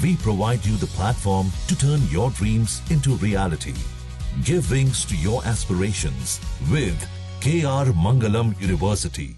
we provide you the platform to turn your dreams into reality. Give wings to your aspirations with KR Mangalam University.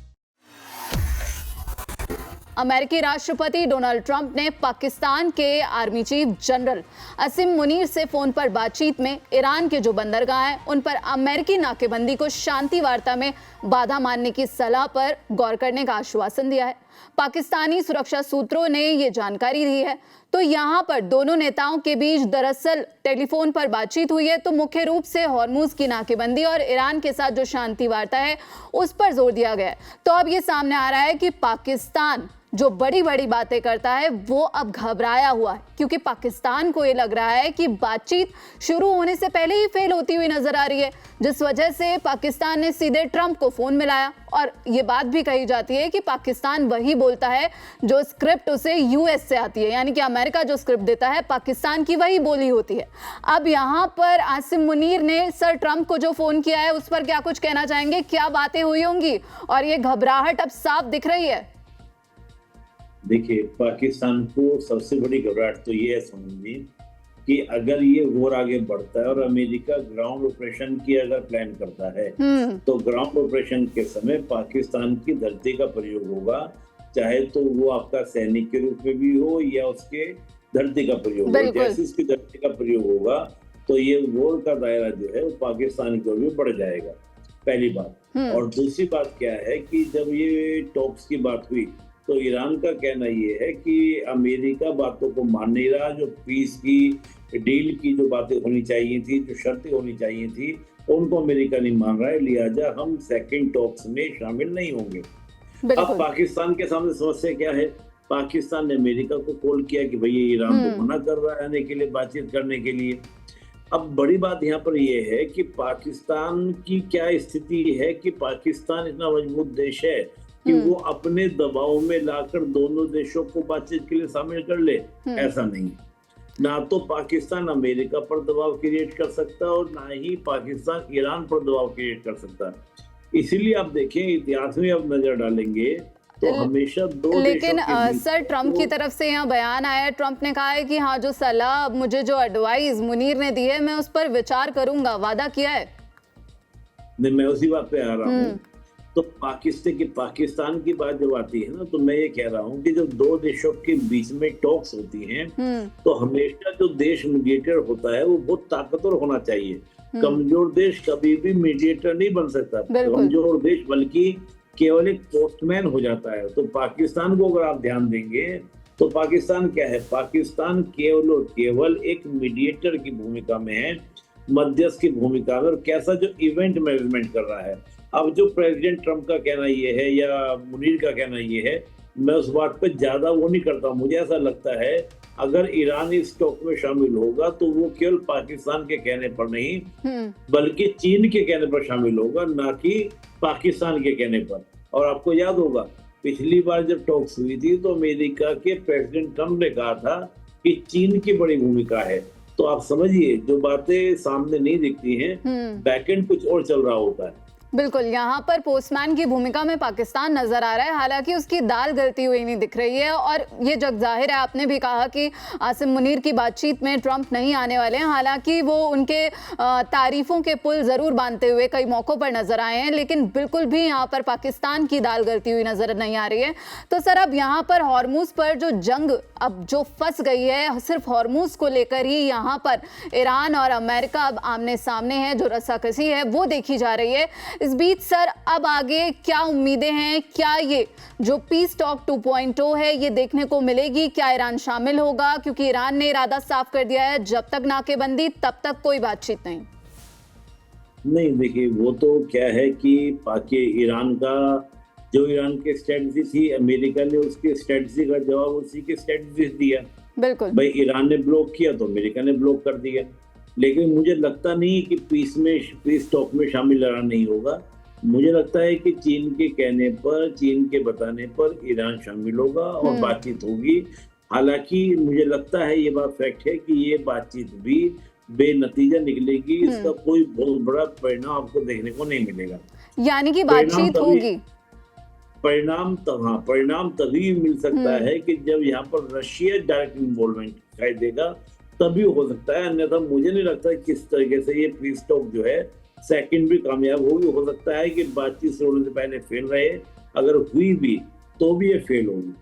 अमेरिकी राष्ट्रपति Donald Trump ने पाकिस्तान के army chief general असीम मुनीर से phone पर बातचीत में Iran के जो बंदरगाह हैं उन पर अमेरिकी नाकेबंदी को शांति वार्ता में बाधा मानने की सलाह पर गौर करने का आश्वासन दिया है। पाकिस्तानी सुरक्षा सूत्रों ने ये जानकारी दी है। तो यहाँ पर दोनों नेताओं के बीच दरअसल टेलीफोन पर बातचीत हुई है। तो मुख्य रूप से हॉर्मुज की नाकेबंदी और ईरान के साथ जो शांति वार्ता है उस पर जोर दिया गया है। तो अब ये सामने आ रहा है कि पाकिस्तान जो बड़ी बड़ी बातें करता है वो अब घबराया हुआ है, क्योंकि पाकिस्तान को ये लग रहा है कि बातचीत शुरू होने से पहले ही फेल होती हुई नजर आ रही है, जिस वजह से पाकिस्तान ने सीधे ट्रंप को फोन मिलाया। और ये बात भी कही जाती है कि पाकिस्तान वही बोलता है जो स्क्रिप्ट उसे यूएस से आती है, यानी कि अमेरिका जो स्क्रिप्ट देता है पाकिस्तान की वही बोली होती है। अब यहाँ पर आसिम मुनीर ने सर ट्रंप को जो फोन किया है उस पर क्या कुछ कहना चाहेंगे, क्या बातें हुई होंगी और ये घबराहट अब साफ दिख रही है? देखिए, पाकिस्तान को सबसे बड़ी घबराहट तो ये है समझिए कि अगर ये वॉर आगे बढ़ता है और अमेरिका ग्राउंड ऑपरेशन की अगर प्लान करता है तो ग्राउंड ऑपरेशन के समय पाकिस्तान की धरती का प्रयोग होगा, चाहे तो वो आपका सैनिक के रूप में भी हो या उसके धरती का प्रयोग हो। जैसे उसकी धरती का प्रयोग होगा तो ये वॉर का दायरा जो है वो पाकिस्तान की ओर भी बढ़ जाएगा, पहली बात। और दूसरी बात क्या है कि जब ये टॉक्स की बात हुई तो ईरान का कहना ये है कि अमेरिका बातों को मान नहीं रहा, जो पीस की डील की जो बातें होनी चाहिए थी, जो शर्तें होनी चाहिए थी, उनको अमेरिका नहीं मान रहा है, लिहाजा हम सेकंड टॉक्स में शामिल नहीं होंगे। अब पाकिस्तान के सामने समस्या क्या है? पाकिस्तान ने अमेरिका को कॉल किया कि भैया ईरान को मना कर रहा है आने के लिए, बातचीत करने के लिए। अब बड़ी बात यहाँ पर यह है कि पाकिस्तान की क्या स्थिति है कि पाकिस्तान इतना मजबूत देश है कि वो अपने दबाव में लाकर दोनों देशों को बातचीत के लिए शामिल कर ले, ऐसा नहीं है। ना तो पाकिस्तान अमेरिका पर दबाव क्रिएट कर सकता और ना ही पाकिस्तान ईरान पर दबाव क्रिएट कर सकता। इसीलिए आप देखें, इतिहास में अब नजर डालेंगे तो हमेशा दो लेकिन सर ट्रंप की तरफ से यहाँ बयान आया है, ट्रंप ने कहा है कि हाँ, जो सलाह मुझे, जो एडवाइस मुनीर ने दी है, मैं उस पर विचार करूंगा, वादा किया है। नहीं, मैं उसी बात पे आ रहा हूँ। तो पाकिस्तान की बात जब आती है ना, तो मैं ये कह रहा हूँ कि जब दो देशों के बीच में टॉक्स होती हैं तो हमेशा जो देश मीडिएटर होता है वो बहुत ताकतवर होना चाहिए। कमजोर देश कभी भी मीडिएटर नहीं बन सकता। कमजोर देश बल्कि केवल एक पोस्टमैन हो जाता है। तो पाकिस्तान को अगर आप ध्यान देंगे तो पाकिस्तान क्या है? पाकिस्तान केवल और केवल एक मीडिएटर की भूमिका में है, मध्यस्थ की भूमिका में, और कैसा जो इवेंट मैनेजमेंट कर रहा है। अब जो प्रेसिडेंट ट्रंप का कहना ये है या मुनीर का कहना ये है, मैं उस बात पे ज्यादा वो नहीं करता। मुझे ऐसा लगता है अगर ईरान इस टॉक में शामिल होगा तो वो केवल पाकिस्तान के कहने पर नहीं बल्कि चीन के कहने पर शामिल होगा, ना कि पाकिस्तान के कहने पर। और आपको याद होगा पिछली बार जब टॉक्स हुई थी तो अमेरिका के प्रेसिडेंट ट्रंप ने कहा था कि चीन की बड़ी भूमिका है। तो आप समझिए, जो बातें सामने नहीं दिखती हैं, बैकएंड कुछ और चल रहा होता है। बिल्कुल, यहाँ पर पोस्टमैन की भूमिका में पाकिस्तान नजर आ रहा है, हालांकि उसकी दाल गलती हुई नहीं दिख रही है। और ये जग जाहिर है, आपने भी कहा कि आसिम मुनीर की बातचीत में ट्रंप नहीं आने वाले हैं, हालांकि वो उनके तारीफों के पुल जरूर बांधते हुए कई मौकों पर नजर आए हैं, लेकिन बिल्कुल भी यहाँ पर पाकिस्तान की दाल गलती हुई नजर नहीं आ रही है। तो सर, अब यहाँ पर हॉर्मुज पर जो जंग अब जो फंस गई है, सिर्फ हॉर्मुज को लेकर ही यहाँ पर ईरान और अमेरिका अब आमने सामने है, जो रस्साकसी है वो देखी जा रही है। इस बीच सर, अब आगे क्या उम्मीदें हैं? क्या ये जो पीस टॉक 2.0 है ये देखने को मिलेगी? क्या ईरान शामिल होगा? क्योंकि ईरान ने इरादा साफ कर दिया है, जब तक नाकेबंदी तब तक कोई बातचीत नहीं। देखिए, वो तो क्या है कि ईरान का जो ईरान की स्ट्रेटजी थी, अमेरिका ने उसकी स्ट्रेटजी का जवाब उसी की स्ट्रेटजी दिया। बिल्कुल भाई, ईरान ने ब्लॉक किया तो अमेरिका ने ब्लॉक कर दिया। लेकिन मुझे लगता नहीं कि पीस टॉक में शामिल ईरान नहीं होगा। मुझे लगता है कि चीन के कहने पर, चीन के बताने पर ईरान शामिल होगा और बातचीत होगी। हालांकि मुझे लगता है, ये बात फैक्ट है कि ये बातचीत भी बेनतीजा निकलेगी। इसका कोई बहुत बड़ा परिणाम आपको देखने को नहीं मिलेगा। यानी कि बातचीत होगी। परिणाम तभी मिल सकता है कि जब यहाँ पर रशिया डायरेक्ट इन्वॉल्वमेंट दिखाई देगा, तभी हो सकता है। अन्यथा मुझे नहीं लगता किस तरीके से ये पीस टॉक जो है सेकंड भी कामयाब होगी। हो सकता है कि बातचीत से होने से पहले फेल रहे, अगर हुई भी तो भी ये फेल होगी।